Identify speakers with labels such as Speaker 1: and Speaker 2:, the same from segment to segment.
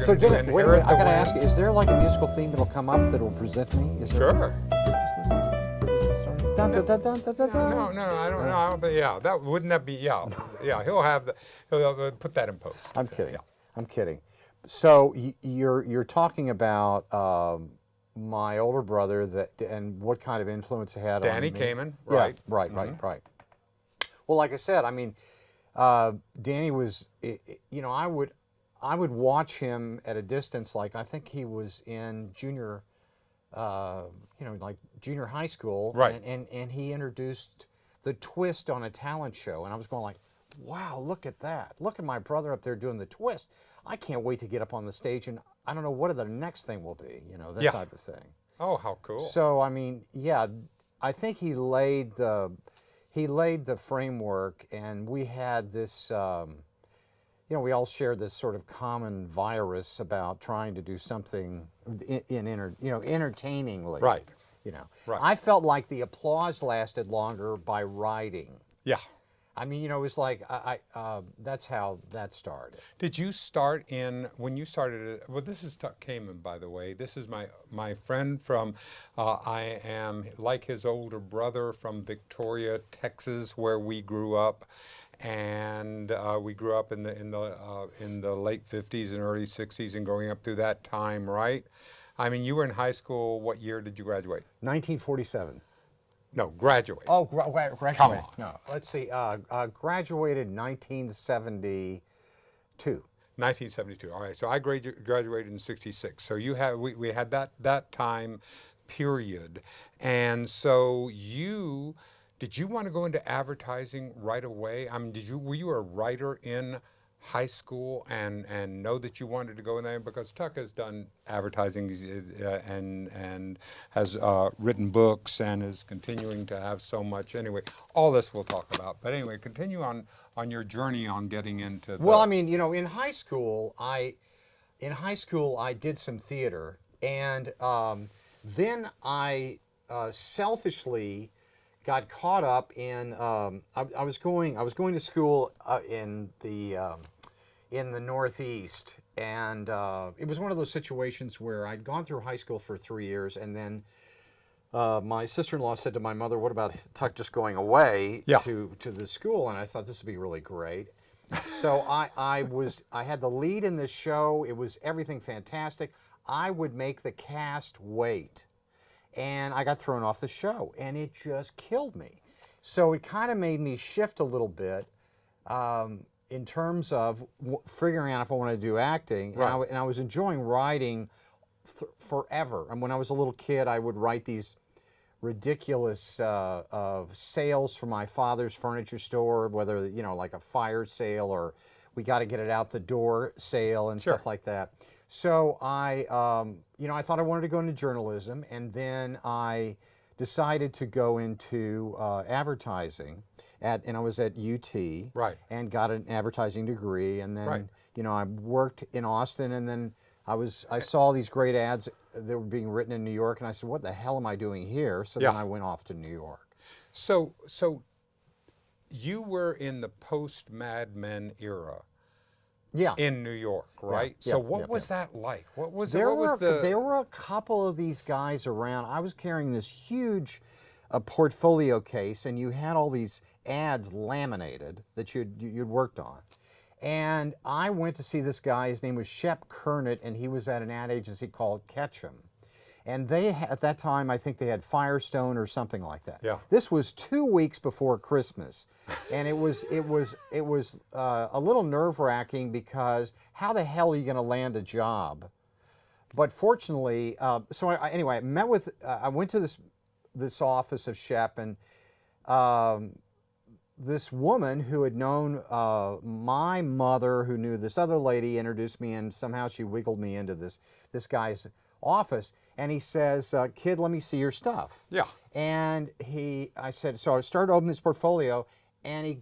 Speaker 1: So,
Speaker 2: going to
Speaker 1: Dennis, wait a minute, I got to ask you, is there like a musical theme that'll come up that will present me? Is there?
Speaker 2: Sure.
Speaker 1: Dun, dun, dun, dun, dun, dun, dun.
Speaker 2: No, I don't know. I don't think, yeah, wouldn't that be, yeah. Yeah, he'll put that in post.
Speaker 1: I'm kidding.
Speaker 2: Yeah.
Speaker 1: I'm kidding. So you're talking about my older brother and what kind of influence it had
Speaker 2: Danny
Speaker 1: on me.
Speaker 2: Kamin, right.
Speaker 1: Yeah, right. Well, like I said, I mean, Danny was, I would watch him at a distance. Like I think he was in junior, like junior high school,
Speaker 2: Right.
Speaker 1: and he introduced the twist on a talent show, and I was going like, wow, look at that! Look at my brother up there doing the twist. I can't wait to get up on the stage, and I don't know what the next thing will be. That
Speaker 2: Yeah.
Speaker 1: type of thing.
Speaker 2: Oh, how cool.
Speaker 1: So I mean, yeah, I think he laid the framework, and we had this. We all shared this sort of common virus about trying to do something entertainingly.
Speaker 2: Right. Right.
Speaker 1: I felt like the applause lasted longer by writing.
Speaker 2: Yeah.
Speaker 1: I mean, it was like that's how that started.
Speaker 2: Did you start when you started? Well, this is Tuck Kamin, by the way. This is my friend from. I am like his older brother from Victoria, Texas, where we grew up, and we grew up in the late 50s and early 60s, and growing up through that time, right? I mean, you were in high school. What year did you graduate?
Speaker 1: 1947.
Speaker 2: No, graduate.
Speaker 1: Oh, graduated.
Speaker 2: Come on.
Speaker 1: No, let's see. Graduated 1972.
Speaker 2: 1972. All right. So I graduated in '66. So we had that time period, and so did you want to go into advertising right away? I mean, were you a writer in high school and know that you wanted to go in there? Because Tuck has done advertising and has written books and is continuing to have so much. Anyway, all this we'll talk about. But anyway, continue on your journey on getting into.
Speaker 1: Well, I mean, in high school, I did some theater, and then I selfishly got caught up in. I was going to school in the Northeast, and it was one of those situations where I'd gone through high school for 3 years, and then my sister-in-law said to my mother, "What about Tuck just going away to the school?" And I thought this would be really great. So I had the lead in this show. It was everything fantastic. I would make the cast wait. And I got thrown off the show, and it just killed me. So it kind of made me shift a little bit in terms of figuring out if I want to do acting.
Speaker 2: Right.
Speaker 1: And I was enjoying writing forever. And when I was a little kid, I would write these ridiculous sales for my father's furniture store, whether, like a fire sale or we got to get it out the door sale and
Speaker 2: Sure.
Speaker 1: stuff like that. So I thought I wanted to go into journalism, and then I decided to go into advertising, and I was at UT,
Speaker 2: Right.
Speaker 1: and got an advertising degree, and then
Speaker 2: Right.
Speaker 1: I worked in Austin, and then I saw these great ads that were being written in New York, and I said, "What the hell am I doing here?" So then I went off to New York.
Speaker 2: So you were in the post Mad Men era.
Speaker 1: Yeah.
Speaker 2: In New York, right?
Speaker 1: Yeah,
Speaker 2: So
Speaker 1: yeah,
Speaker 2: what was that like? What was
Speaker 1: There
Speaker 2: the?
Speaker 1: were a couple of these guys around. I was carrying this huge portfolio case, and you had all these ads laminated that you'd worked on. And I went to see this guy. His name was Shep Kernett, and he was at an ad agency called Ketchum. And at that time, I think they had Firestone or something like that.
Speaker 2: Yeah.
Speaker 1: This was 2 weeks before Christmas, and it was a little nerve-wracking because how the hell are you going to land a job? But fortunately, anyway, I went to this office of Shep, and this woman who had known my mother, who knew this other lady, introduced me, and somehow she wiggled me into this guy's office. And he says, "Kid, let me see your stuff."
Speaker 2: Yeah.
Speaker 1: And I said, so I started opening this portfolio, and he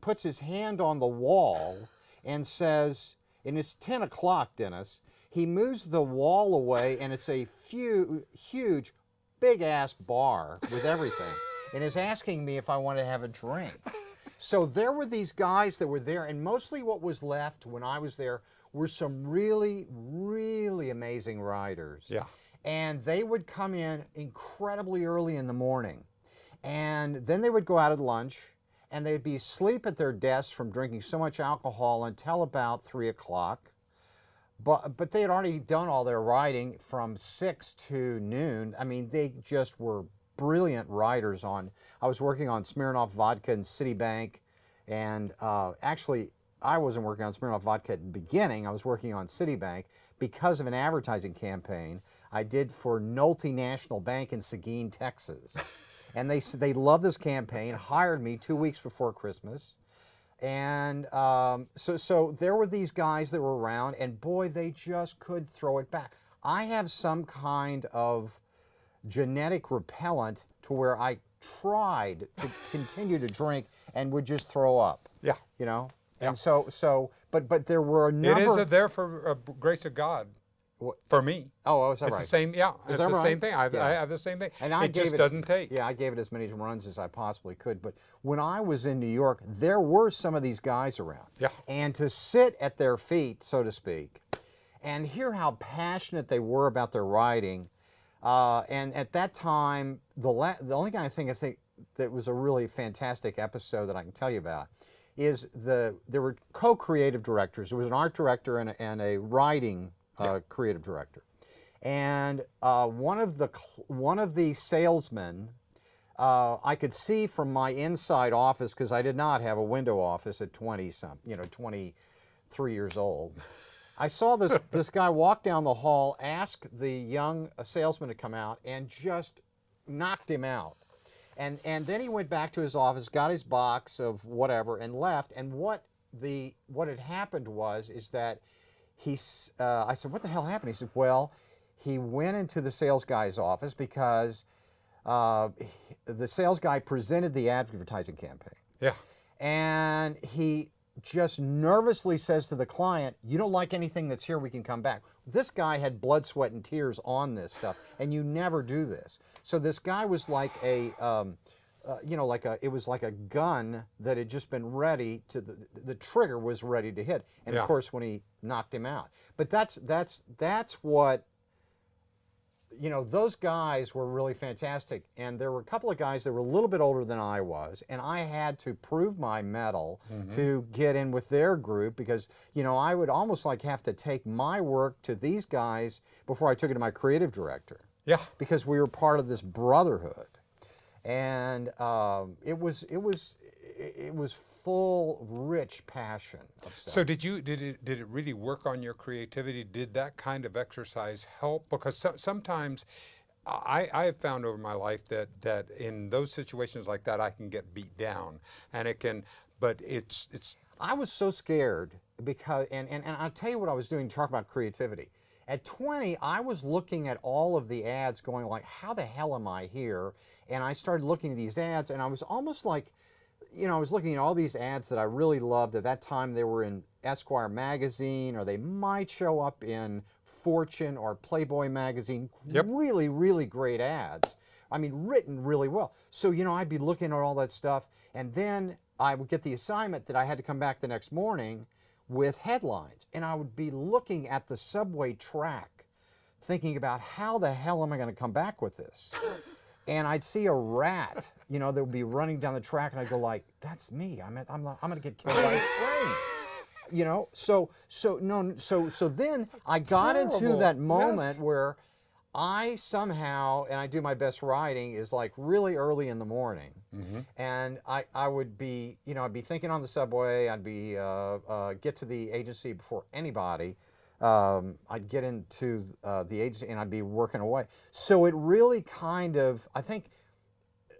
Speaker 1: puts his hand on the wall and says, and it's 10 o'clock, Dennis. He moves the wall away, and it's a huge, big-ass bar with everything, and is asking me if I want to have a drink. So there were these guys that were there, and mostly what was left when I was there were some really, really amazing riders.
Speaker 2: Yeah.
Speaker 1: And they would come in incredibly early in the morning. And then they would go out at lunch, and they'd be asleep at their desks from drinking so much alcohol until about 3 o'clock. But they had already done all their riding from 6 to noon. I mean, they just were brilliant riders on. I was working on Smirnoff vodka and Citibank, and actually, I wasn't working on Smirnoff vodka at the beginning. I was working on Citibank because of an advertising campaign I did for Nolte National Bank in Seguin, Texas. And they loved this campaign, hired me 2 weeks before Christmas. And so there were these guys that were around, and boy, they just could throw it back. I have some kind of genetic repellent to where I tried to continue to drink and would just throw up.
Speaker 2: Yeah.
Speaker 1: You know?
Speaker 2: Yeah.
Speaker 1: And but there were a number.
Speaker 2: It is there for grace of God. For me.
Speaker 1: Oh, is that
Speaker 2: It's
Speaker 1: right?
Speaker 2: the same, yeah. It's the same thing. I
Speaker 1: Yeah.
Speaker 2: have the same thing.
Speaker 1: And I
Speaker 2: it
Speaker 1: gave
Speaker 2: just doesn't take.
Speaker 1: Yeah, I gave it as many runs as I possibly could. But when I was in New York, there were some of these guys around.
Speaker 2: Yeah.
Speaker 1: And to sit at their feet, so to speak, and hear how passionate they were about their riding. And at that time, the only thing I think that was a really fantastic episode that I can tell you about is there were co-creative directors. There was an art director and a writing creative director. And one of the salesmen, I could see from my inside office, because I did not have a window office at 23 years old. I saw this guy walk down the hall, ask the young salesman to come out, and just knocked him out. And then he went back to his office, got his box of whatever, and left. And what had happened is that I said, "What the hell happened?" He said, "Well, he went into the sales guy's office because the sales guy presented the advertising campaign.
Speaker 2: Yeah.
Speaker 1: And he just nervously says to the client, 'You don't like anything that's here, we can come back.'" This guy had blood, sweat, and tears on this stuff, and you never do this. So this guy was like it was like a gun that had just been ready to, the trigger was ready to hit. And of course, when he knocked him out. But that's what, those guys were really fantastic. And there were a couple of guys that were a little bit older than I was, and I had to prove my mettle to get in with their group because, I would almost like have to take my work to these guys before I took it to my creative director.
Speaker 2: Yeah.
Speaker 1: Because we were part of this brotherhood. And it was full, rich passion of stuff.
Speaker 2: So did it really work on your creativity? Did that kind of exercise help? Because sometimes I have found over my life that in those situations like that I can get beat down, and but it's.
Speaker 1: I was so scared because and I'll tell you what I was doing to talk about creativity. At 20, I was looking at all of the ads going like, how the hell am I here? And I started looking at these ads, and I was almost like, I was looking at all these ads that I really loved. At that time, they were in Esquire magazine, or they might show up in Fortune or Playboy magazine.
Speaker 2: Yep.
Speaker 1: Really, really great ads. I mean, written really well. So, I'd be looking at all that stuff, and then I would get the assignment that I had to come back the next morning with headlines, and I would be looking at the subway track thinking about how the hell am I going to come back with this. And I'd see a rat, that would be running down the track, and I'd go like, "That's me. I'm going to get killed by a train." So then I got into that moment where I somehow, and I do my best writing is like really early in the morning, and I would be, I'd be thinking on the subway, I'd be get to the agency before anybody. I'd get into the agency and I'd be working away. So it really kind of, I think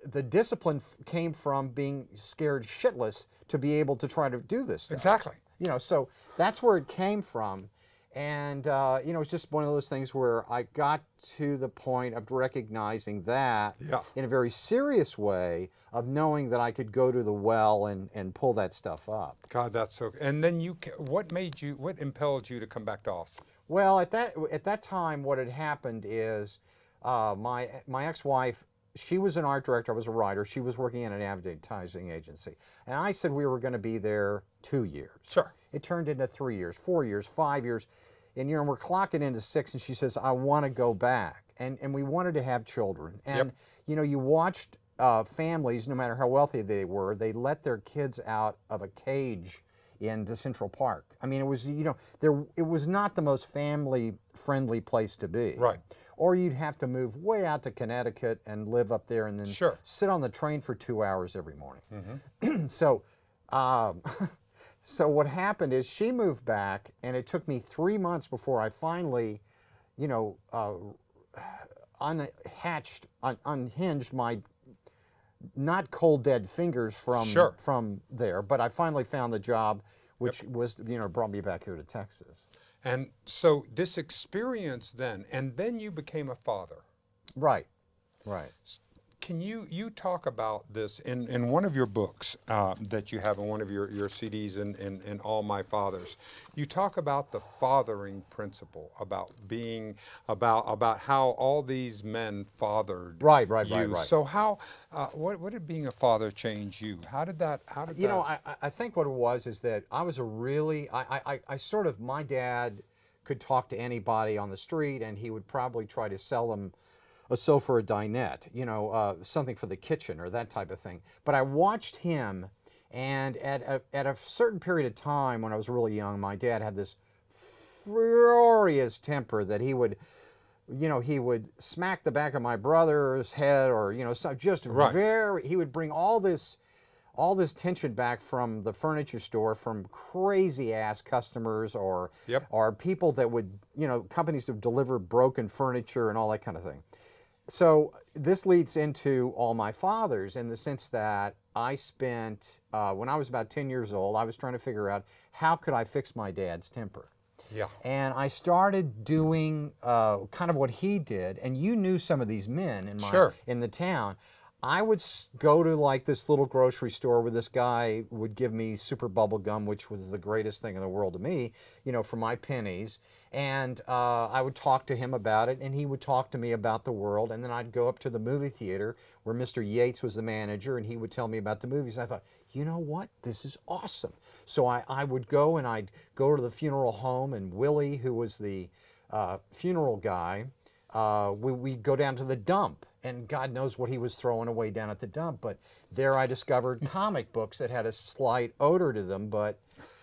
Speaker 1: the discipline came from being scared shitless to be able to try to do this stuff.
Speaker 2: Exactly.
Speaker 1: So that's where it came from. And, it's just one of those things where I got to the point of recognizing that in a very serious way of knowing that I could go to the well and pull that stuff up.
Speaker 2: God, that's so. And then what impelled you to come back to Austin?
Speaker 1: Well, at that time, what had happened is my ex-wife she was an art director, I was a writer. She was working in an advertising agency. And I said we were going to be there 2 years.
Speaker 2: Sure.
Speaker 1: It turned into 3 years, 4 years, 5 years. And, we're clocking into 6, and she says, I want to go back. And we wanted to have children. And, you watched families, no matter how wealthy they were, they let their kids out of a cage into Central Park. I mean, it was, it was not the most family-friendly place to be.
Speaker 2: Right.
Speaker 1: Or you'd have to move way out to Connecticut and live up there and then sit on the train for 2 hours every morning. So, so what happened is she moved back, and it took me 3 months before I finally, unhinged my not cold dead fingers from there, but I finally found the job, which was, brought me back here to Texas.
Speaker 2: And so this experience then, and then you became a father.
Speaker 1: Right, right.
Speaker 2: Can you talk about this in one of your books that you have in one of your CDs in All My Fathers? You talk about the fathering principle, about being about how all these men fathered
Speaker 1: right.
Speaker 2: So how what did being a father change you? How did that?
Speaker 1: I think what it was is that I was a really I sort of, my dad could talk to anybody on the street, and he would probably try to sell them a sofa or a dinette, something for the kitchen or that type of thing. But I watched him, and at a certain period of time when I was really young, my dad had this furious temper that he would smack the back of my brother's head, or he would bring all this tension back from the furniture store, from crazy ass customers, or people that would, companies that deliver broken furniture and all that kind of thing. So this leads into All My Fathers, in the sense that I spent, when I was about 10 years old, I was trying to figure out how could I fix my dad's temper.
Speaker 2: Yeah.
Speaker 1: And I started doing kind of what he did, and you knew some of these men in the town. I would go to like this little grocery store where this guy would give me super bubble gum, which was the greatest thing in the world to me, for my pennies. And I would talk to him about it, and he would talk to me about the world. And then I'd go up to the movie theater where Mr. Yates was the manager, and he would tell me about the movies. And I thought, you know what? This is awesome. So I would go, and I'd go to the funeral home, and Willie, who was the funeral guy, we'd go down to the dump. And God knows what he was throwing away down at the dump. But there I discovered comic books that had a slight odor to them. But,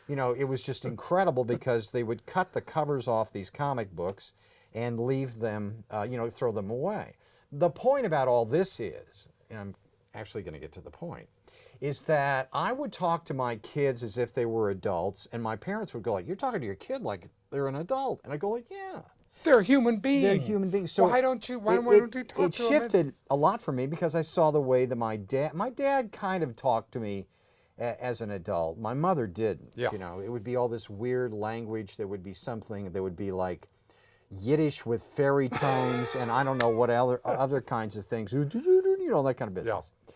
Speaker 1: it was just incredible, because they would cut the covers off these comic books and leave them, throw them away. The point about all this is, and I'm actually going to get to the point, is that I would talk to my kids as if they were adults. And my parents would go like, you're talking to your kid like they're an adult. And I'd go like, yeah.
Speaker 2: They're a human being.
Speaker 1: They're human beings. So
Speaker 2: why don't you talk to them?
Speaker 1: It shifted a lot for me, because I saw the way that my dad kind of talked to me as an adult. My mother didn't.
Speaker 2: Yeah.
Speaker 1: It would be all this weird language. There would be something that would be like Yiddish with fairy tones, and I don't know what other kinds of things. That kind of business. Yeah.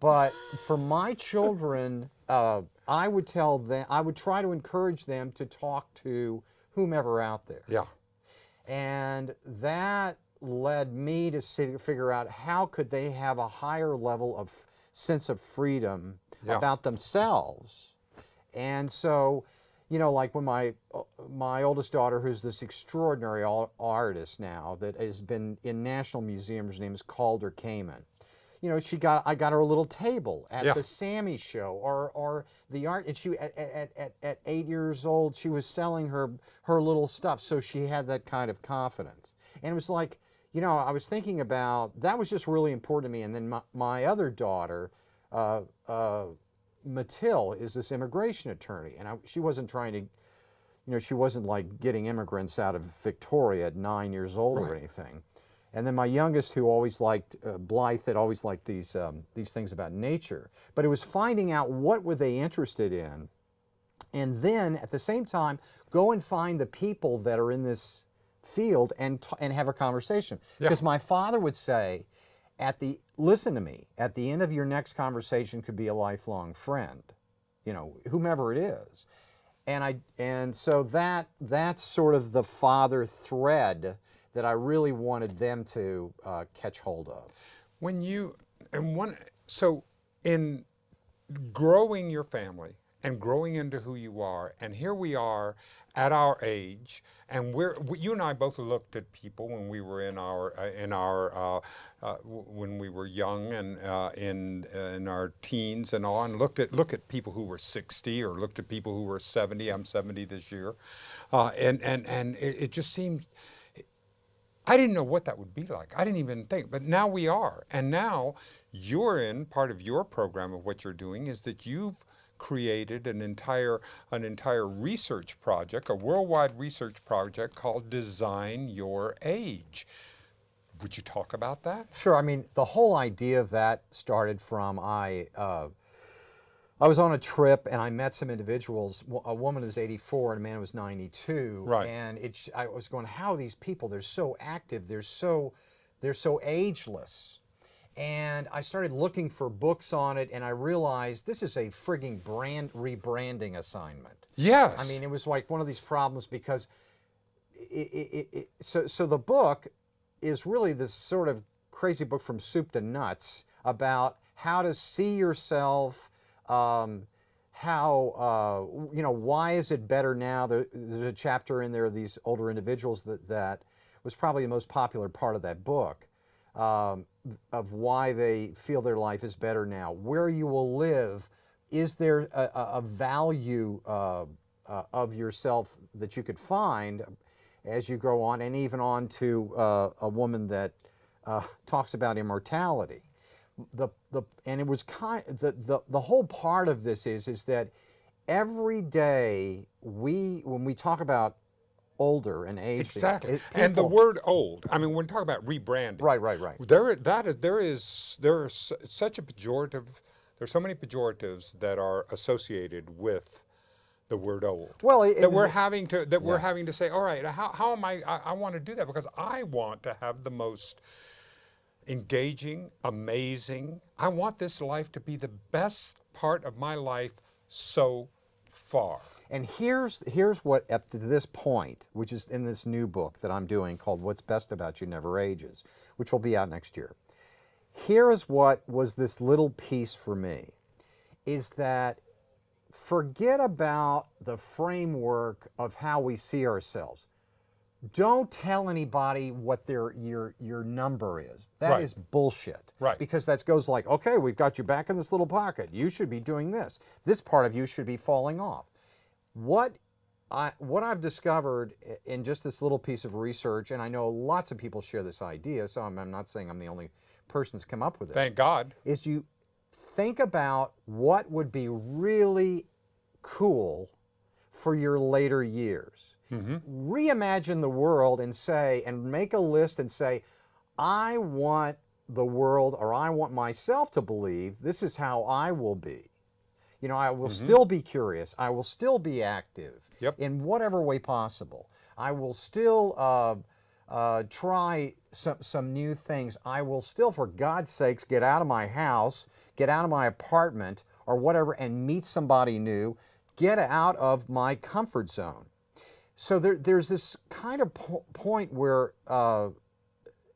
Speaker 1: But for my children, I would tell them, I would try to encourage them to talk to whomever out there.
Speaker 2: Yeah.
Speaker 1: And that led me to figure out how could they have a higher level of sense of freedom about themselves. And so, like when my oldest daughter, who's this extraordinary artist now that has been in national museums, her name is Calder Kamin. I got her a little table at the Sammy show, or the art, and she at 8 years old, she was selling her little stuff, so she had that kind of confidence. And it was like, I was thinking about, that was just really important to me. And then my other daughter, Mathilde, is this immigration attorney, and she wasn't trying to, she wasn't like getting immigrants out of Victoria at 9 years old or anything. And then my youngest, who always liked, Blythe, had always liked these things about nature. But it was finding out what were they interested in, and then at the same time, go and find the people that are in this field and have a conversation. Because my father would say, listen to me, at the end of your next conversation could be a lifelong friend, whomever it is. And so that's sort of the father thread that I really wanted them to catch hold of.
Speaker 2: When you and one so in growing your family and growing into who you are, and here we are at our age, and you and I both looked at people when we were when we were young and in our teens and on, look at people who were 60 or looked at people who were 70. I'm 70 this year, and it just seemed. I didn't know what that would be like. I didn't even think, but now we are. And now you're in part of your program of what you're doing is that you've created an entire research project, a worldwide research project called Design Your Age. Would you talk about that?
Speaker 1: Sure. I mean, the whole idea of that started from I was on a trip and I met some individuals. A woman who's 84 and a man who was 92.
Speaker 2: Right.
Speaker 1: And I was going, how are these people? They're so active. They're so ageless. And I started looking for books on it, and I realized this is a frigging rebranding assignment.
Speaker 2: Yes.
Speaker 1: I mean, it was like one of these problems because so the book is really this sort of crazy book from soup to nuts about how to see yourself. Why is it better now? There's a chapter in there of these older individuals that was probably the most popular part of that book, of why they feel their life is better now, where you will live, is there a value of yourself that you could find as you grow on, and even on to a woman that talks about immortality. And it was the whole part of this is that every day when we talk about older and aging,
Speaker 2: exactly, and the word old. I mean, when we talk about rebranding,
Speaker 1: right.
Speaker 2: There is such a pejorative. There's so many pejoratives that are associated with the word old.
Speaker 1: Well,
Speaker 2: we're having to say, all right, how am I want to do that because I want to have the most engaging, amazing. I want this life to be the best part of my life so far.
Speaker 1: And here's what, up to this point, which is in this new book that I'm doing called What's Best About You Never Ages, which will be out next year. Here is what was this little piece for me, is that forget about the framework of how we see ourselves. Don't tell anybody what your number is. That is bullshit.
Speaker 2: Right.
Speaker 1: Because that goes like, okay, we've got you back in this little pocket. You should be doing this. This part of you should be falling off. What I've discovered in just this little piece of research, and I know lots of people share this idea, so I'm not saying I'm the only person that's come up with it.
Speaker 2: Thank God.
Speaker 1: Is you think about what would be really cool for your later years. Mm-hmm. Reimagine the world and make a list and say, I want the world, or I want myself to believe this is how I will be. You know, I will still be curious. I will still be active in whatever way possible. I will still try some new things. I will still, for God's sakes, get out of my house, get out of my apartment or whatever and meet somebody new, get out of my comfort zone. So there's this kind of point where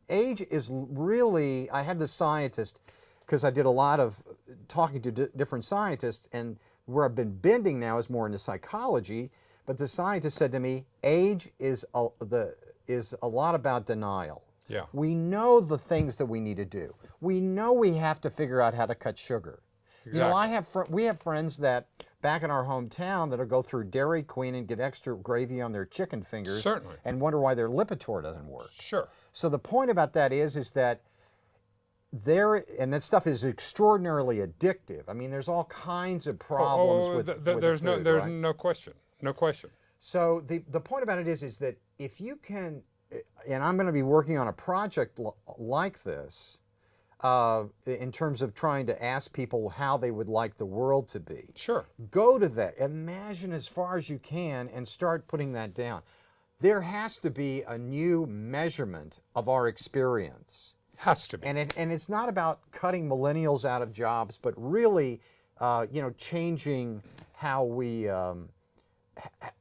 Speaker 1: age is really, I had this scientist, because I did a lot of talking to different scientists, and where I've been bending now is more into psychology, but the scientist said to me, age is a lot about denial.
Speaker 2: Yeah.
Speaker 1: We know the things that we need to do. We know we have to figure out how to cut sugar. Exactly. You know, we have friends that back in our hometown that'll go through Dairy Queen and get extra gravy on their chicken fingers.
Speaker 2: Certainly.
Speaker 1: And wonder why their Lipitor doesn't work.
Speaker 2: Sure.
Speaker 1: So the point about that is that and that stuff is extraordinarily addictive. I mean, there's all kinds of problems with
Speaker 2: there's
Speaker 1: food,
Speaker 2: right? no question.
Speaker 1: So the point about it is that if you can, and I'm going to be working on a project like this, in terms of trying to ask people how they would like the world to be.
Speaker 2: Sure.
Speaker 1: Go to that. Imagine as far as you can and start putting that down. There has to be a new measurement of our experience.
Speaker 2: Has to be.
Speaker 1: And it's not about cutting millennials out of jobs, but really, changing how we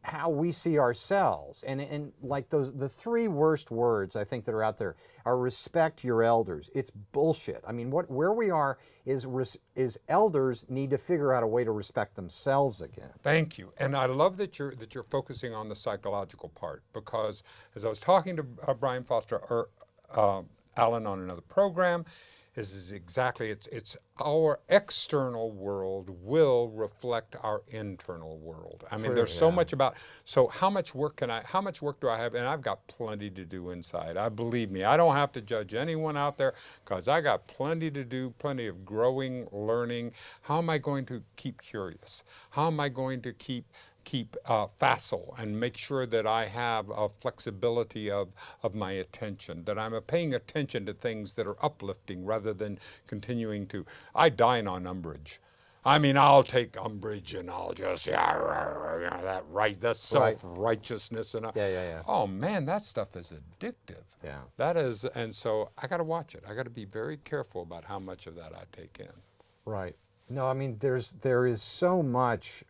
Speaker 1: how we see ourselves. And like the three worst words I think that are out there are respect your elders. It's bullshit. I mean, where we are is elders need to figure out a way to respect themselves again.
Speaker 2: Thank you, and I love that you're focusing on the psychological part, because as I was talking to Brian Foster or Alan on another program, is exactly it's our external world will reflect our internal world. I mean,
Speaker 1: True,
Speaker 2: there's so
Speaker 1: yeah.
Speaker 2: much about, so how much work do I have? And I've got plenty to do inside. I believe me, I don't have to judge anyone out there, because I got plenty to do, plenty of growing, learning. How am I going to keep curious? How am I going to keep facile and make sure that I have a flexibility of my attention, that I'm paying attention to things that are uplifting rather than continuing to, I dine on umbrage. I mean, I'll take umbrage and I'll just, that self-righteousness. And
Speaker 1: Yeah.
Speaker 2: oh man, that stuff is addictive.
Speaker 1: Yeah.
Speaker 2: That is, and so I got to watch it. I got to be very careful about how much of that I take in.
Speaker 1: Right. No, I mean, there is so much.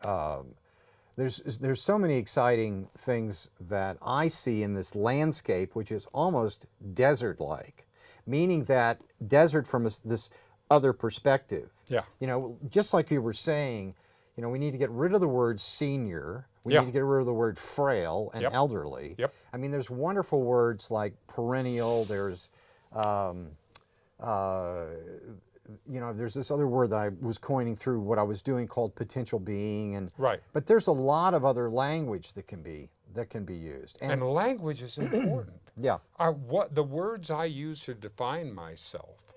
Speaker 1: There's so many exciting things that I see in this landscape, which is almost desert-like, meaning that desert from this other perspective.
Speaker 2: Yeah.
Speaker 1: You know, just like you were saying, you know, we need to get rid of the word senior. We
Speaker 2: Yeah.
Speaker 1: need to get rid of the word frail and
Speaker 2: Yep.
Speaker 1: elderly.
Speaker 2: Yep.
Speaker 1: I mean, there's wonderful words like perennial. There's you know, there's this other word that I was coining through what I was doing called potential being, and
Speaker 2: Right.
Speaker 1: but there's a lot of other language that can be used,
Speaker 2: And language is important.
Speaker 1: yeah,
Speaker 2: What the words I use to define myself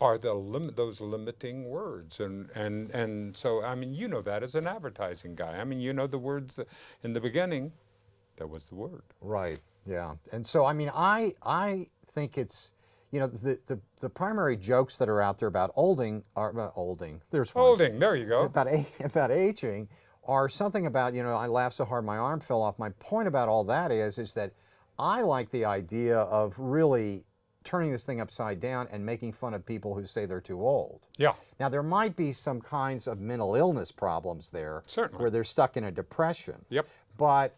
Speaker 2: are those limiting words, and so I mean, you know that as an advertising guy. I mean, you know the words that in the beginning, there was the word.
Speaker 1: right, yeah, and so I mean, I think it's, you know, the primary jokes that are out there about olding are about olding. There's one.
Speaker 2: Holding, there you go.
Speaker 1: About aging are something about, you know, I laughed so hard my arm fell off. My point about all that is that I like the idea of really turning this thing upside down and making fun of people who say they're too old.
Speaker 2: Yeah,
Speaker 1: Now, there might be some kinds of mental illness problems there,
Speaker 2: Certainly.
Speaker 1: where they're stuck in a depression.
Speaker 2: Yep.
Speaker 1: But,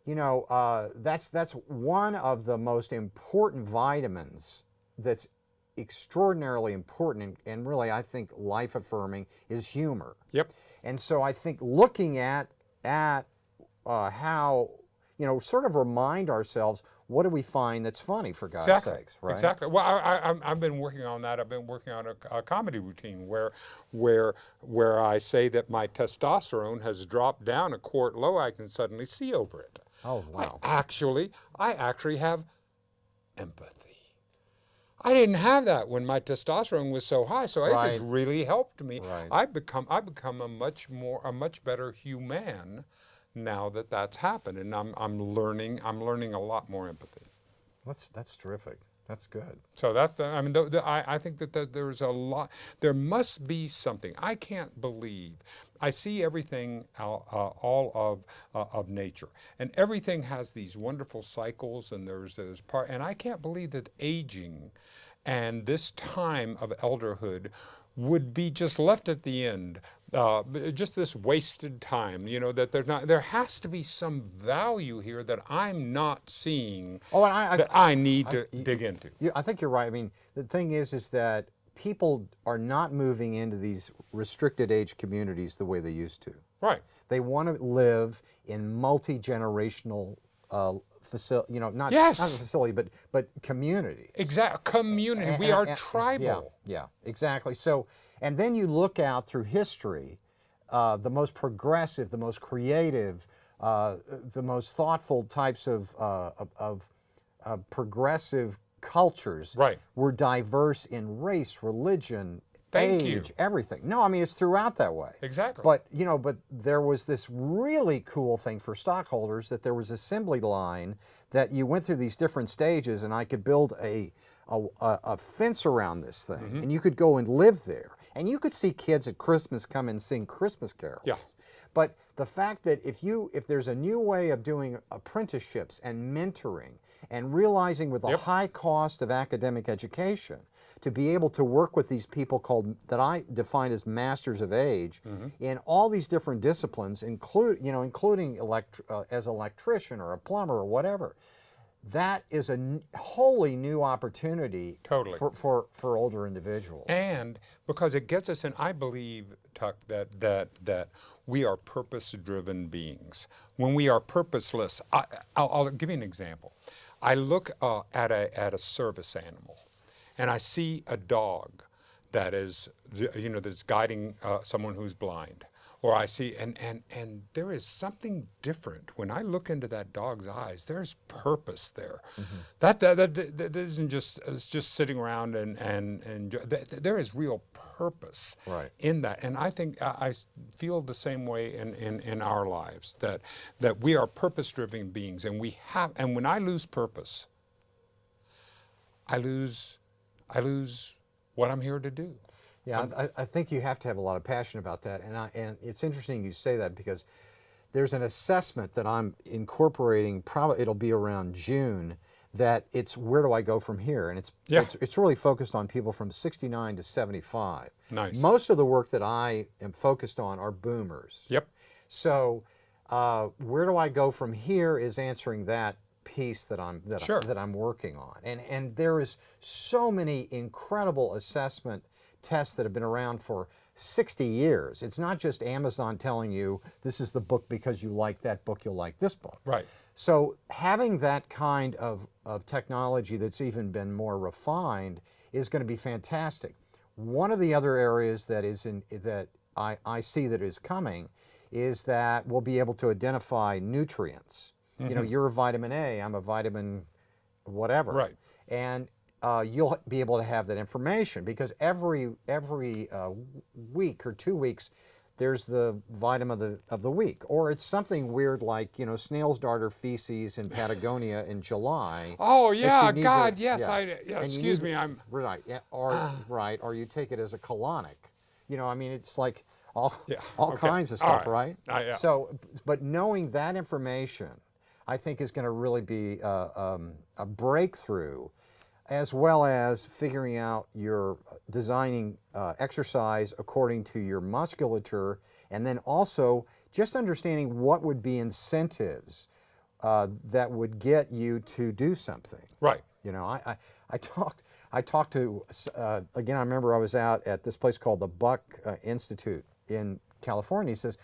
Speaker 1: you know, that's one of the most important vitamins that's extraordinarily important and really, I think, life affirming is humor.
Speaker 2: Yep.
Speaker 1: And so I think looking at how, you know, sort of remind ourselves, what do we find that's funny, for God's sakes, right?
Speaker 2: Exactly. Well, I've been working on that. I've been working on a comedy routine where I say that my testosterone has dropped down a quart low. I can suddenly see over it.
Speaker 1: Oh, wow.
Speaker 2: I actually have empathy. I didn't have that when my testosterone was so high, so it has really helped me.
Speaker 1: Right.
Speaker 2: I've become a much better human now that that's happened, and I'm learning a lot more empathy.
Speaker 1: That's terrific. That's good.
Speaker 2: So that's I think that there's a lot. There must be something. I can't believe. I see everything all of nature, and everything has these wonderful cycles, and there's part. And I can't believe that aging, and this time of elderhood, would be just left at the end. Just this wasted time, you know, that there has to be some value here that I'm not seeing.
Speaker 1: Oh, and
Speaker 2: that I need to dig into.
Speaker 1: I think you're right. I mean, the thing is that people are not moving into these restricted age communities the way they used to.
Speaker 2: Right.
Speaker 1: They want to live in multi-generational facility, you know, not a facility, but community.
Speaker 2: Exactly. Community. We are tribal.
Speaker 1: Yeah, exactly. So, and then you look out through history, the most progressive, the most creative, the most thoughtful types of progressive cultures were diverse in race, religion, age, everything. No, I mean, it's throughout that way.
Speaker 2: Exactly.
Speaker 1: But, you know, but there was this really cool thing for stockholders, that there was assembly line, that you went through these different stages, and I could build a fence around this thing, and you could go and live there. And you could see kids at Christmas come and sing Christmas carols.
Speaker 2: Yeah.
Speaker 1: But the fact that if there's a new way of doing apprenticeships and mentoring and realizing with the
Speaker 2: Yep.
Speaker 1: high cost of academic education to be able to work with these people that I define as masters of age in all these different disciplines, including as an electrician or a plumber or whatever, that is a wholly new opportunity
Speaker 2: Totally.
Speaker 1: for older individuals.
Speaker 2: And because it gets us in, I believe, Tuck, that we are purpose-driven beings. When we are purposeless, I'll give you an example. I look at a service animal, and I see a dog that is, that's guiding someone who's blind. Or I see, and there is something different when I look into that dog's eyes. There's purpose there. That isn't just it's just sitting around and there is real purpose in that. And I think I feel the same way in our lives, that we are purpose-driven beings, and when I lose purpose, I lose what I'm here to do.
Speaker 1: Yeah, I think you have to have a lot of passion about that, and it's interesting you say that, because there's an assessment that I'm incorporating. Probably it'll be around June. That it's where do I go from here, and it's really focused on people from 69 to 75.
Speaker 2: Nice.
Speaker 1: Most of the work that I am focused on are boomers.
Speaker 2: Yep.
Speaker 1: So where do I go from here is answering that piece that I'm working on, and there is so many incredible assessment tests that have been around for 60 years. It's not just Amazon telling you this is the book because you like that book, you'll like this book.
Speaker 2: Right.
Speaker 1: So having that kind of technology that's even been more refined is going to be fantastic. One of the other areas that I see that is coming is that we'll be able to identify nutrients. You're a vitamin A, I'm a vitamin whatever.
Speaker 2: Right.
Speaker 1: And you'll be able to have that information, because every week or 2 weeks there's the vitamin of the week, or it's something weird like snail's darter feces in Patagonia in July.
Speaker 2: Oh yeah,
Speaker 1: God,
Speaker 2: yes.
Speaker 1: Yeah.
Speaker 2: Excuse me, I'm
Speaker 1: right. Yeah, or you take it as a colonic. It's like all kinds of stuff, right?
Speaker 2: Yeah.
Speaker 1: So, but knowing that information, I think is going to really be a breakthrough, as well as figuring out your designing exercise according to your musculature, and then also just understanding what would be incentives that would get you to do something.
Speaker 2: Right.
Speaker 1: I talked to again. I remember I was out at this place called the Buck Institute in California. He says,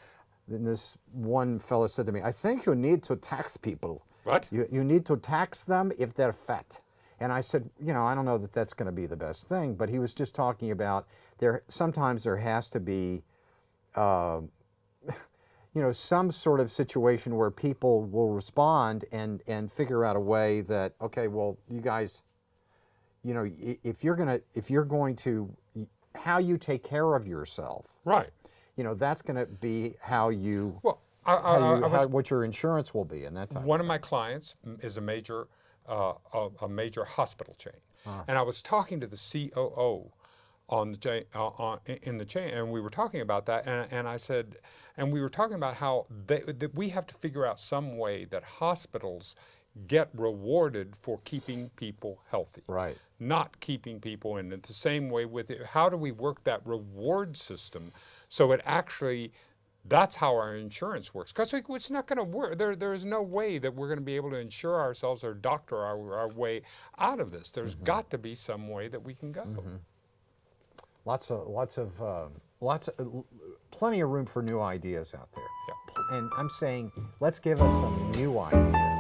Speaker 1: then this one fellow said to me, "I think you need to tax people.
Speaker 2: What?
Speaker 1: You need to tax them if they're fat." And I said, I don't know that that's going to be the best thing, but he was just talking about sometimes there has to be, some sort of situation where people will respond and figure out a way that, okay, well, you guys, if you're going to, how you take care of yourself,
Speaker 2: right?
Speaker 1: That's going to be how you, what your insurance will be, and that type.
Speaker 2: One of my clients is a major hospital chain, and I was talking to the COO on the chain, in the chain, and we were talking about that, and I said, and we were talking about how that we have to figure out some way that hospitals get rewarded for keeping people healthy,
Speaker 1: right?
Speaker 2: Not keeping people in it. The same way with it, how do we work that reward system so it actually. That's how our insurance works, because it's not going to work. There is no way that we're going to be able to insure ourselves or doctor our way out of this. There's got to be some way that we can go.
Speaker 1: Plenty of room for new ideas out there.
Speaker 2: Yeah.
Speaker 1: And I'm saying, let's give us some new ideas.